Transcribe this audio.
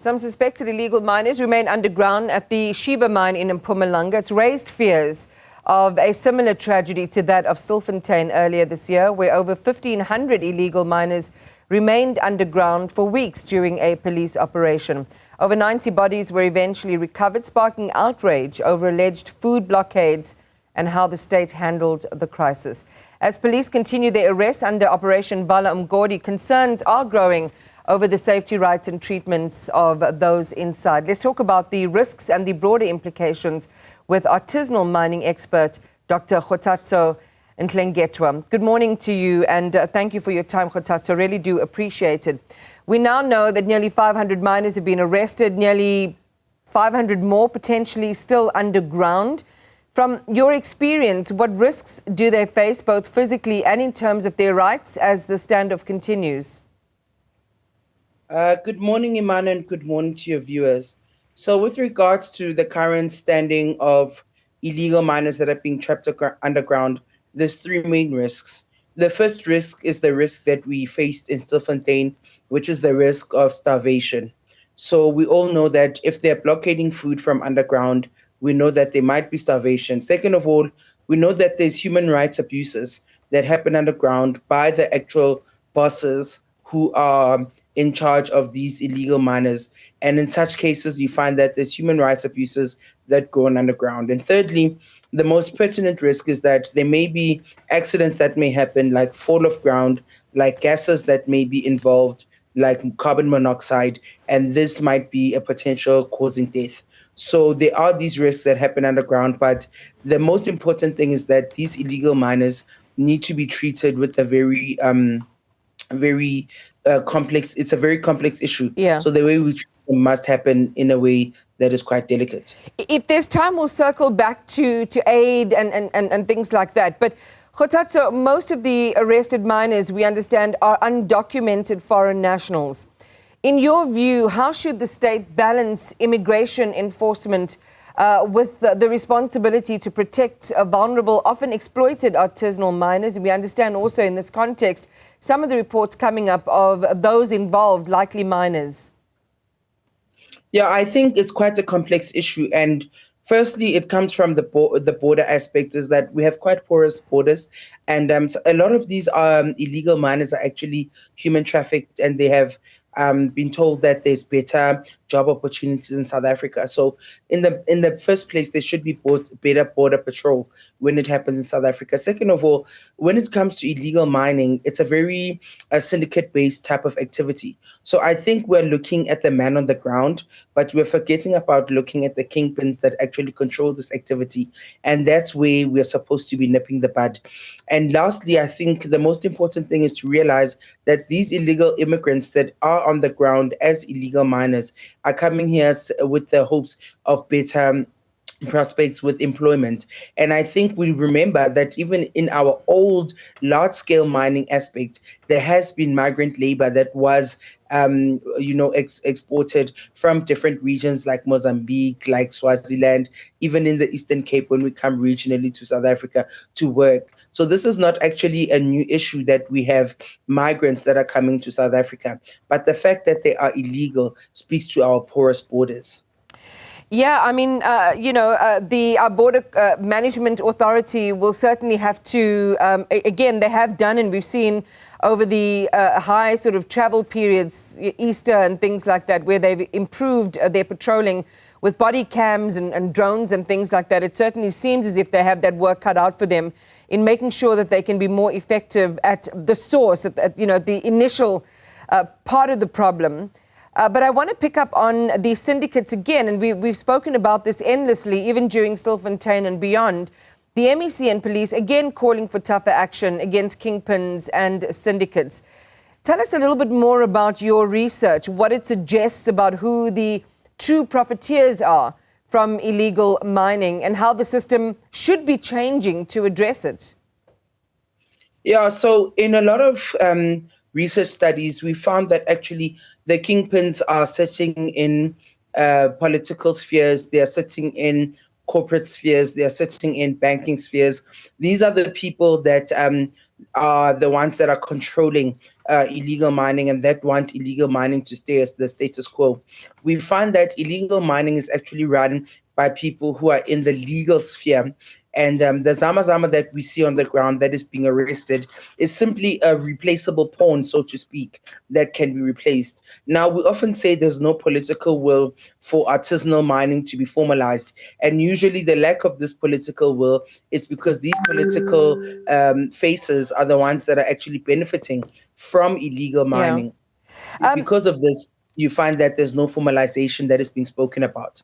Some suspected illegal miners remain underground at the Sheba mine in Mpumalanga. It's raised fears of a similar tragedy to that of Stilfontein earlier this year, where over 1,500 illegal miners remained underground for weeks during a police operation. Over 90 bodies were eventually recovered, sparking outrage over alleged food blockades and how the state handled the crisis. As police continue their arrests under Operation Bala Umgodi, concerns are growing over the safety rights and treatments of those inside. Let's talk about the risks and the broader implications with artisanal mining expert Dr. Kgothatso Nhlengetwa. Good morning to you, and thank you for your time, Kgothatso. Really do appreciate it. We now know that nearly 500 miners have been arrested, nearly 500 more potentially still underground. From your experience, what risks do they face, both physically and in terms of their rights, as the standoff continues? Good morning, Iman, and good morning to your viewers. So with regards to the current standing of illegal miners that are being trapped underground, there's three main risks. The first risk is the risk that we faced in Stilfontein, which is the risk of starvation. So we all know that if they're blockading food from underground, we know that there might be starvation. Second of all, we know that there's human rights abuses that happen underground by the actual bosses who are in charge of these illegal miners. And in such cases, you find that there's human rights abuses that go on underground. And thirdly, the most pertinent risk is that there may be accidents that may happen, like fall of ground, like gases that may be involved, like carbon monoxide, and this might be a potential causing death. So there are these risks that happen underground, but the most important thing is that these illegal miners need to be treated with a very complex. It's a very complex issue. Yeah. So the way we treat them must happen in a way that is quite delicate. If there's time, we'll circle back to aid and things like that. But Kgothatso, most of the arrested miners, we understand, are undocumented foreign nationals. In your view, how should the state balance immigration enforcement with the responsibility to protect vulnerable, often exploited artisanal miners? And we understand also in this context some of the reports coming up of those involved, likely miners. Yeah, I think it's quite a complex issue. And firstly, it comes from the border aspect, is that we have quite porous borders. And so a lot of these illegal miners are actually human trafficked, and they have been told that there's better job opportunities in South Africa. So in the first place, there should be better border patrol when it happens in South Africa. Second of all, when it comes to illegal mining, it's a very syndicate-based type of activity. So I think we're looking at the man on the ground, but we're forgetting about looking at the kingpins that actually control this activity. And that's where we're supposed to be nipping the bud. And lastly, I think the most important thing is to realize that these illegal immigrants that are on the ground as illegal miners are coming here with the hopes of better prospects with employment. And I think we remember that even in our old large-scale mining aspect, there has been migrant labor that was exported from different regions like Mozambique, like Swaziland, even in the Eastern Cape when we come regionally to South Africa to work. So this is not actually a new issue that we have migrants that are coming to South Africa, but the fact that they are illegal speaks to our porous borders. Yeah, I mean, the Border Management Authority will certainly have to, again, they have done, and we've seen over the high sort of travel periods, Easter and things like that, where they've improved their patrolling with body cams and drones and things like that. It certainly seems as if they have that work cut out for them in making sure that they can be more effective at the source, at the initial part of the problem. But I want to pick up on the syndicates again, and we've spoken about this endlessly, even during Stilfontein and beyond. The MEC and police, again, calling for tougher action against kingpins and syndicates. Tell us a little bit more about your research, what it suggests about who the true profiteers are from illegal mining and how the system should be changing to address it. Yeah, so in a lot of research studies, we found that actually the kingpins are sitting in political spheres, they are sitting in corporate spheres, they are sitting in banking spheres. These are the people that are the ones that are controlling illegal mining and that want illegal mining to stay as the status quo. We find that illegal mining is actually run by people who are in the legal sphere. And the Zama Zama that we see on the ground that is being arrested is simply a replaceable pawn, so to speak, that can be replaced. Now, we often say there's no political will for artisanal mining to be formalized. And usually the lack of this political will is because these political faces are the ones that are actually benefiting from illegal mining. Because of this, you find that there's no formalization that is being spoken about.